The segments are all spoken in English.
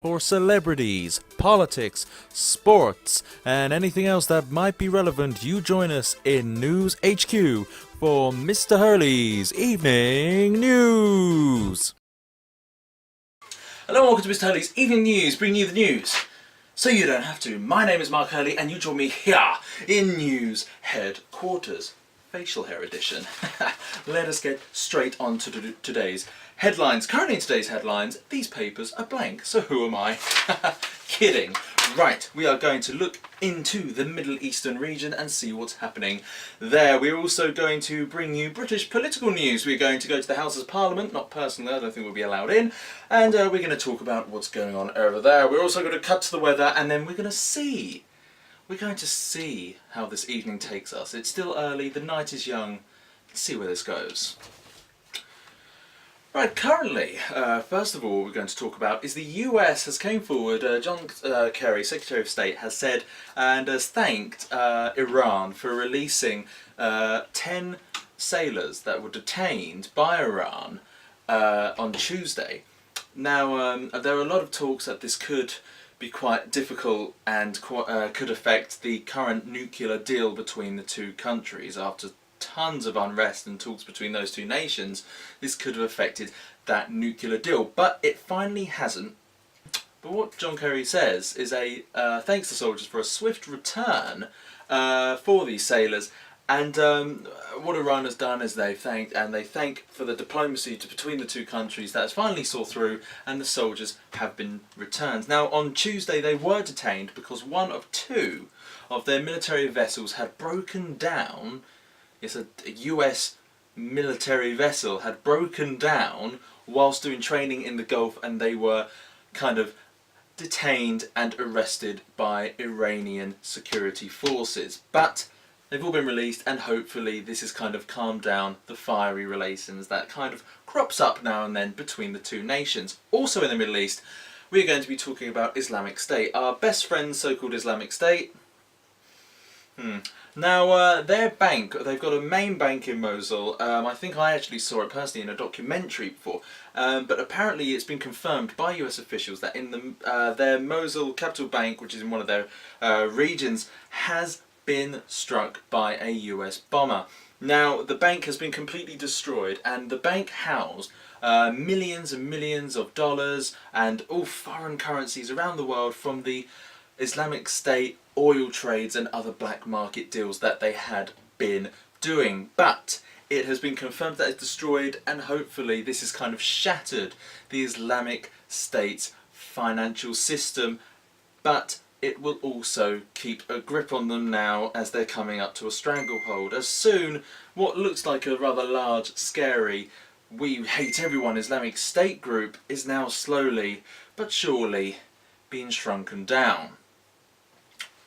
for celebrities, politics, sports, and anything else that might be relevant, you join us in News HQ for Mr. Hurley's Evening News. Hello and welcome to Mr. Hurley's Evening News, bringing you the news so you don't have to. My name is Mark Hurley and you join me here in News Headquarters. Facial hair edition. Let us get straight on to today's headlines. Currently in today's headlines, these papers are blank, so who am I? Kidding. Right, we are going to look into the Middle Eastern region and see what's happening there. We're also going to bring you British political news. We're going to go to the Houses of Parliament, not personally, I don't think we'll be allowed in, and we're going to talk about what's going on over there. We're also going to cut to the weather, and then we're going to see how this evening takes us. It's still early, the night is young. Let's see where this goes. Right, currently, first of all, what we're going to talk about is the US has came forward. John Kerry, Secretary of State, has said and has thanked Iran for releasing 10 sailors that were detained by Iran on Tuesday. Now, there are a lot of talks that this could be quite difficult and could affect the current nuclear deal between the two countries. After tons of unrest and talks between those two nations, this could have affected that nuclear deal, but it finally hasn't. But what John Kerry says is thanks to soldiers for a swift return for these sailors, and what Iran has done is they thank for the diplomacy between the two countries that has finally saw through, and the soldiers have been returned. Now on Tuesday they were detained because one of two of their military vessels had broken down. Yes, a US military vessel had broken down whilst doing training in the Gulf, and they were kind of detained and arrested by Iranian security forces. But they've all been released, and hopefully this has kind of calmed down the fiery relations that kind of crops up now and then between the two nations. Also in the Middle East, we're going to be talking about Islamic State, our best friend's so-called Islamic State. Now, their bank, they've got a main bank in Mosul. I think I actually saw it personally in a documentary before, but apparently it's been confirmed by US officials that in their Mosul capital bank, which is in one of their regions, has been struck by a US bomber. Now, the bank has been completely destroyed, and the bank housed millions and millions of dollars and all foreign currencies around the world from the Islamic State oil trades and other black market deals that they had been doing. But it has been confirmed that it's destroyed, and hopefully this has kind of shattered the Islamic State's financial system, but it will also keep a grip on them now as they're coming up to a stranglehold. As soon, what looks like a rather large, scary, we hate everyone Islamic State group is now slowly but surely being shrunken down.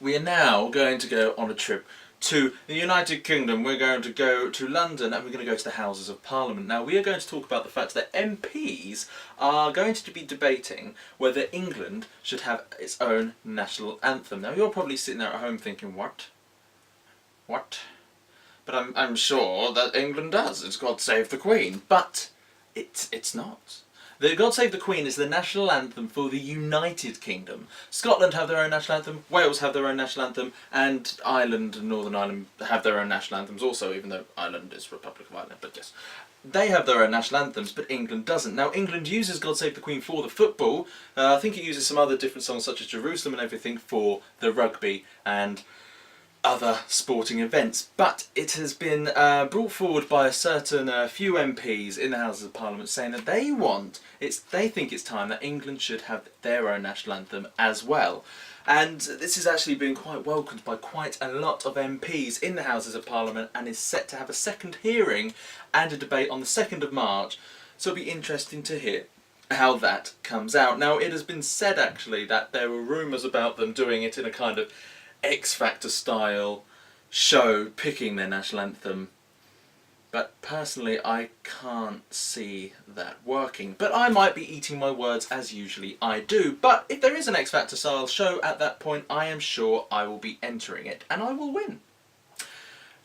We are now going to go on a trip to the United Kingdom. We're going to go to London, and we're going to go to the Houses of Parliament. Now, we are going to talk about the fact that MPs are going to be debating whether England should have its own national anthem. Now, you're probably sitting there at home thinking, what? What? But I'm sure that England does. It's God Save the Queen. But it's not. The God Save the Queen is the national anthem for the United Kingdom. Scotland have their own national anthem, Wales have their own national anthem, and Ireland and Northern Ireland have their own national anthems also, even though Ireland is Republic of Ireland, but yes. They have their own national anthems, but England doesn't. Now, England uses God Save the Queen for the football. I think it uses some other different songs such as Jerusalem and everything for the rugby and other sporting events, but it has been brought forward by a certain few MPs in the Houses of Parliament saying that they think it's time that England should have their own national anthem as well. And this has actually been quite welcomed by quite a lot of MPs in the Houses of Parliament, and is set to have a second hearing and a debate on the 2nd of March, so it'll be interesting to hear how that comes out. Now, it has been said actually that there were rumours about them doing it in a kind of X Factor style show, picking their national anthem, but personally I can't see that working. But I might be eating my words as usually I do, but if there is an X Factor style show at that point, I am sure I will be entering it and I will win.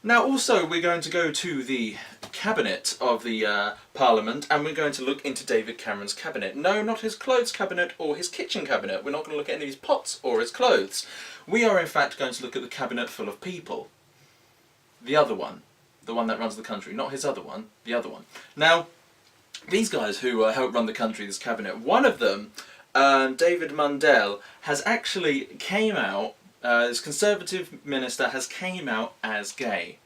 Now also we're going to go to the cabinet of the Parliament, and we're going to look into David Cameron's cabinet. No, not his clothes cabinet or his kitchen cabinet. We're not going to look at any of his pots or his clothes. We are in fact going to look at the cabinet full of people. The other one. The one that runs the country. Not his other one, the other one. Now, these guys who help run the country, this cabinet, one of them, David Mundell, has actually came out, this Conservative minister has came out as gay.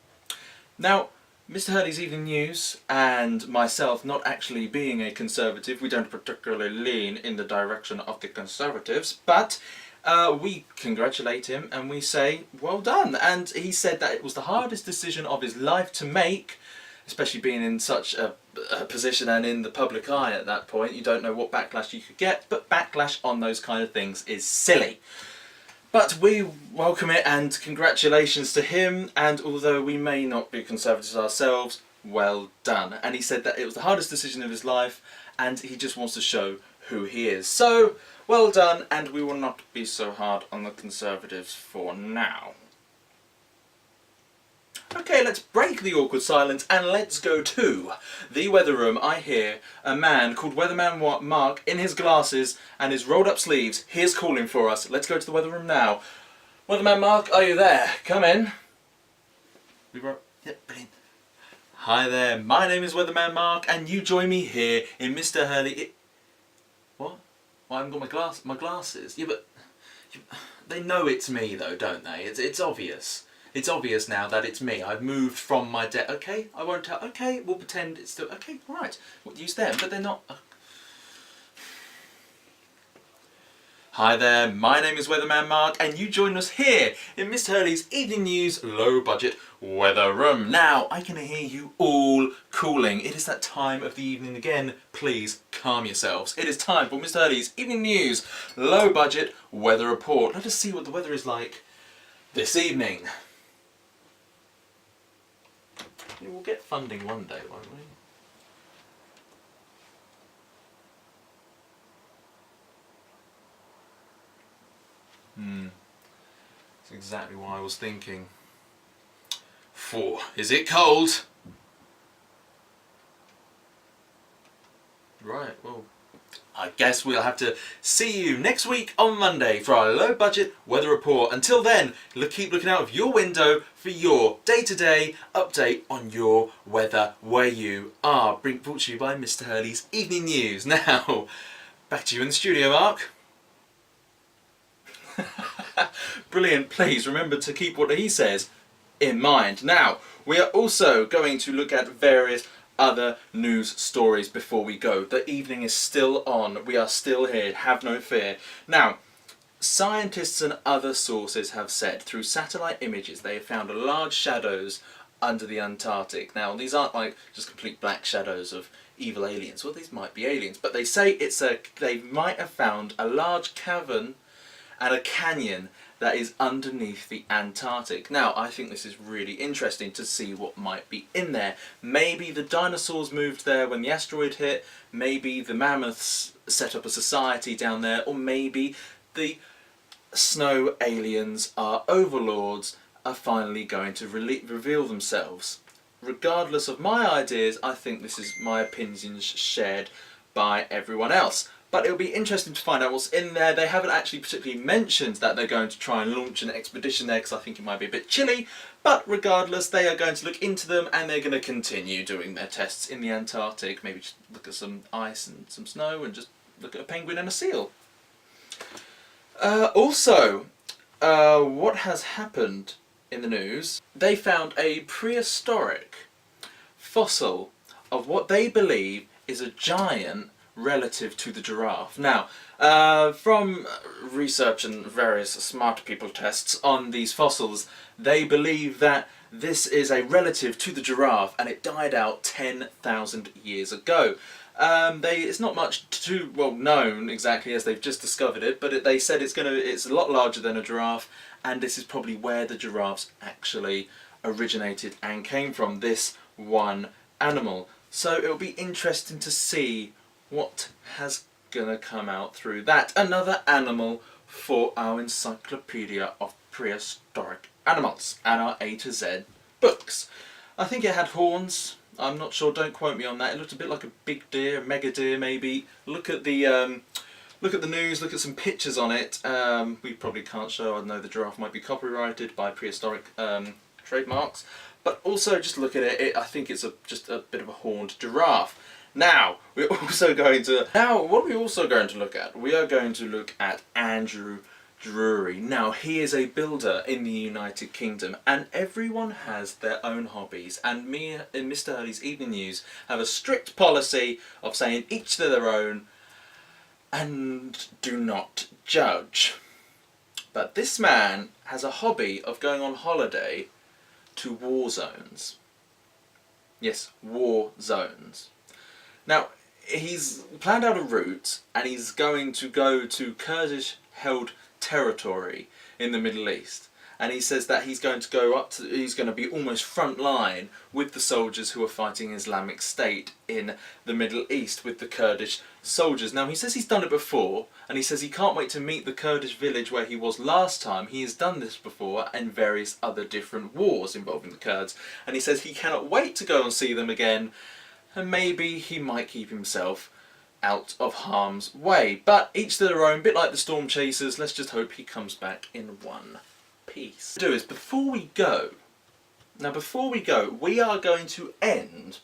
Now, Mr. Hurley's Evening News and myself, not actually being a Conservative, we don't particularly lean in the direction of the Conservatives, but we congratulate him and we say, well done. And he said that it was the hardest decision of his life to make, especially being in such a position and in the public eye at that point. You don't know what backlash you could get, but backlash on those kind of things is silly. But we welcome it and congratulations to him, and although we may not be Conservatives ourselves, well done. And he said that it was the hardest decision of his life and he just wants to show who he is. So, well done, and we will not be so hard on the Conservatives for now. Okay, let's break the awkward silence and let's go to the weather room. I hear a man called Weatherman Mark in his glasses and his rolled up sleeves. He is calling for us. Let's go to the weather room now. Weatherman Mark, are you there? Come in. Yep, brilliant. Hi there, my name is Weatherman Mark and you join me here in Mr. Hurley. What? Well, I haven't got my glasses. Yeah, but they know it's me though, don't they? It's obvious. It's obvious now that it's me. I've moved from my desk. Okay, I won't tell. Okay, we'll pretend it's still. Okay, alright. We'll use them, but they're not. Hi there, my name is Weatherman Mark, and you join us here in Mr. Hurley's Evening News Low Budget Weather Room. Now, I can hear you all cooling. It is that time of the evening again. Please calm yourselves. It is time for Mr. Hurley's Evening News Low Budget Weather Report. Let us see what the weather is like this evening. We'll get funding one day, won't we? That's exactly what I was thinking. 4. Is it cold? Right, well, I guess we'll have to see you next week on Monday for our low budget weather report. Until then, keep looking out of your window for your day-to-day update on your weather where you are. Brought to you by Mr. Hurley's Evening News. Now, back to you in the studio, Mark. Brilliant. Please remember to keep what he says in mind. Now, we are also going to look at various other news stories before we go. The evening is still on. We are still here. Have no fear. Now, scientists and other sources have said through satellite images they have found large shadows under the Antarctic. Now, these aren't like just complete black shadows of evil aliens. Well, these might be aliens, but they say they might have found a large cavern and a canyon that is underneath the Antarctic. Now, I think this is really interesting to see what might be in there. Maybe the dinosaurs moved there when the asteroid hit, maybe the mammoths set up a society down there, or maybe the snow aliens, our overlords, are finally going to reveal themselves. Regardless of my ideas, I think this is my opinions shared by everyone else. But it'll be interesting to find out what's in there. They haven't actually particularly mentioned that they're going to try and launch an expedition there because I think it might be a bit chilly. But regardless, they are going to look into them and they're going to continue doing their tests in the Antarctic. Maybe just look at some ice and some snow and just look at a penguin and a seal. Also, what has happened in the news? They found a prehistoric fossil of what they believe is a giant relative to the giraffe. Now, from research and various smart people tests on these fossils, they believe that this is a relative to the giraffe and it died out 10,000 years ago. It's not much too well known exactly as they've just discovered it, but they said it's a lot larger than a giraffe, and this is probably where the giraffes actually originated and came from, this one animal. So it'll be interesting to see what has gonna come out through that. Another animal for our encyclopedia of prehistoric animals and our A to Z books. I think it had horns. I'm not sure, don't quote me on that. It looked a bit like a big deer, a mega deer maybe. Look at the news, look at some pictures on it. We probably can't show, I know the giraffe might be copyrighted by prehistoric trademarks. But also just look at it, I think it's just a bit of a horned giraffe. Now, what are we also going to look at? We are going to look at Andrew Drury. Now, he is a builder in the United Kingdom, and everyone has their own hobbies, and me and Mr. Hurley's Evening News have a strict policy of saying each to their own and do not judge. But this man has a hobby of going on holiday to war zones. Yes, war zones. Now, he's planned out a route, and he's going to go to Kurdish-held territory in the Middle East. And he says that he's going to be almost front line with the soldiers who are fighting Islamic State in the Middle East with the Kurdish soldiers. Now, he says he's done it before, and he says he can't wait to meet the Kurdish village where he was last time. He has done this before in various other different wars involving the Kurds. And he says he cannot wait to go and see them again, and maybe he might keep himself out of harm's way. But each to their own, bit like the Storm Chasers. Let's just hope he comes back in one piece. What we'll do is, before we go, we are going to end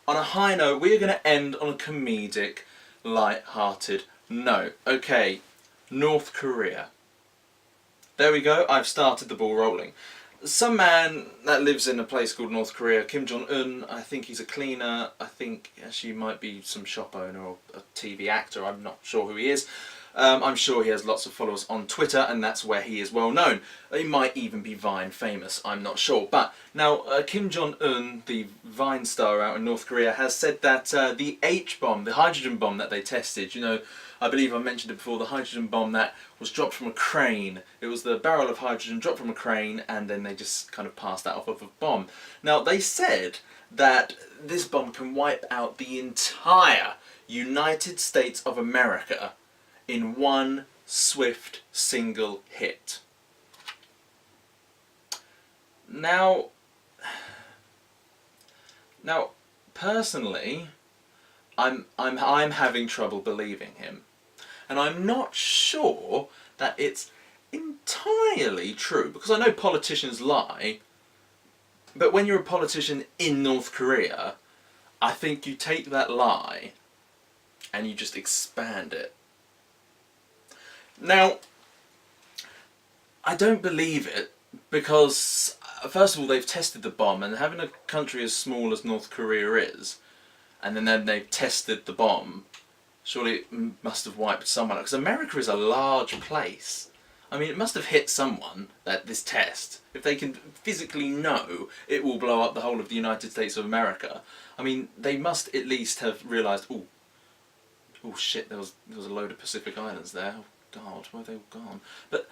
on a high note. We are going to end on a comedic, light-hearted note. Okay, North Korea. There we go, I've started the ball rolling. Some man that lives in a place called North Korea, Kim Jong-un, I think he's a cleaner, I think actually might be some shop owner or a TV actor, I'm not sure who he is. I'm sure he has lots of followers on Twitter, and that's where he is well known. He might even be Vine famous, I'm not sure. But now, Kim Jong-un, the Vine star out in North Korea, has said that the H-bomb, the hydrogen bomb that they tested, you know, I believe I mentioned it before, the hydrogen bomb that was dropped from a crane. It was the barrel of hydrogen dropped from a crane, and then they just kind of passed that off of a bomb. Now, they said that this bomb can wipe out the entire United States of America in one swift single hit. Now personally, I'm having trouble believing him, and I'm not sure that it's entirely true, because I know politicians lie, but when you're a politician in North Korea, I think you take that lie and you just expand it. Now, I don't believe it, because first of all they've tested the bomb, and having a country as small as North Korea is, and then they've tested the bomb, surely it must have wiped someone out, because America is a large place. I mean, it must have hit someone, this test. If they can physically know it will blow up the whole of the United States of America, I mean, they must at least have realised, oh shit, there was a load of Pacific Islands there. Oh God, where are they all gone? But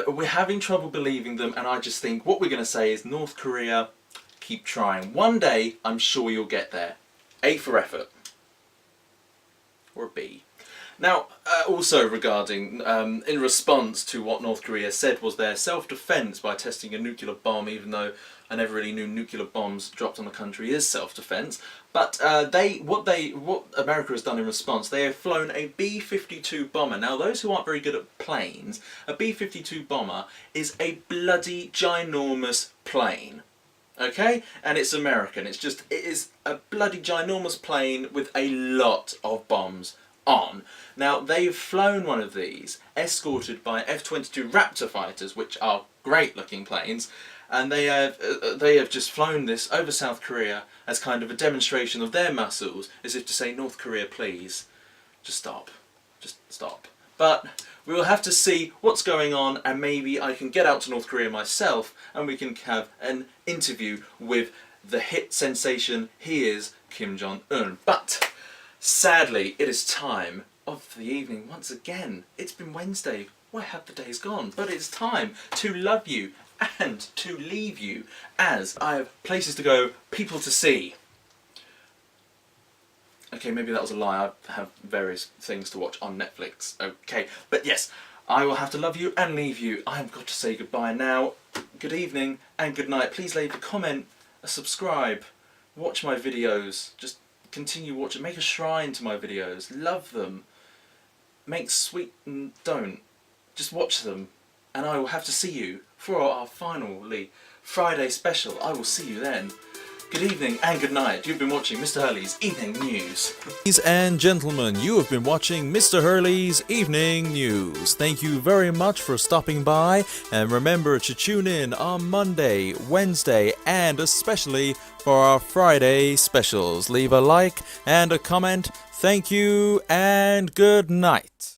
we're having trouble believing them, and I just think what we're going to say is, North Korea, keep trying. One day, I'm sure you'll get there. A for effort. Or a B. Now, also regarding, in response to what North Korea said was their self-defense by testing a nuclear bomb, even though I never really knew nuclear bombs dropped on a country is self-defense. But what America has done in response, they have flown a B-52 bomber. Now, those who aren't very good at planes, a B-52 bomber is a bloody ginormous plane. Okay? And it's American. It is a bloody ginormous plane with a lot of bombs on. Now, they've flown one of these, escorted by F-22 Raptor fighters, which are great looking planes, and they have just flown this over South Korea as kind of a demonstration of their muscles, as if to say, North Korea, please, just stop. Just stop. But we will have to see what's going on, and maybe I can get out to North Korea myself, and we can have an interview with the hit sensation he is, Kim Jong-un. But sadly, it is time of the evening once again. It's been Wednesday. Where have the days gone? But it's time to love you and to leave you, as I have places to go, people to see. Okay, maybe that was a lie. I have various things to watch on Netflix. Okay, but yes, I will have to love you and leave you. I have got to say goodbye now. good evening, and good night. Please leave a comment, a subscribe, watch my videos, just continue watching, make a shrine to my videos, love them, make sweet and don't, just watch them, and I will have to see you for our finally Friday special. I will see you then. Good evening and good night. You've been watching Mr. Hurley's Evening News. Ladies and gentlemen, you have been watching Mr. Hurley's Evening News. Thank you very much for stopping by, and remember to tune in on Monday, Wednesday, and especially for our Friday specials. Leave a like and a comment. Thank you and good night.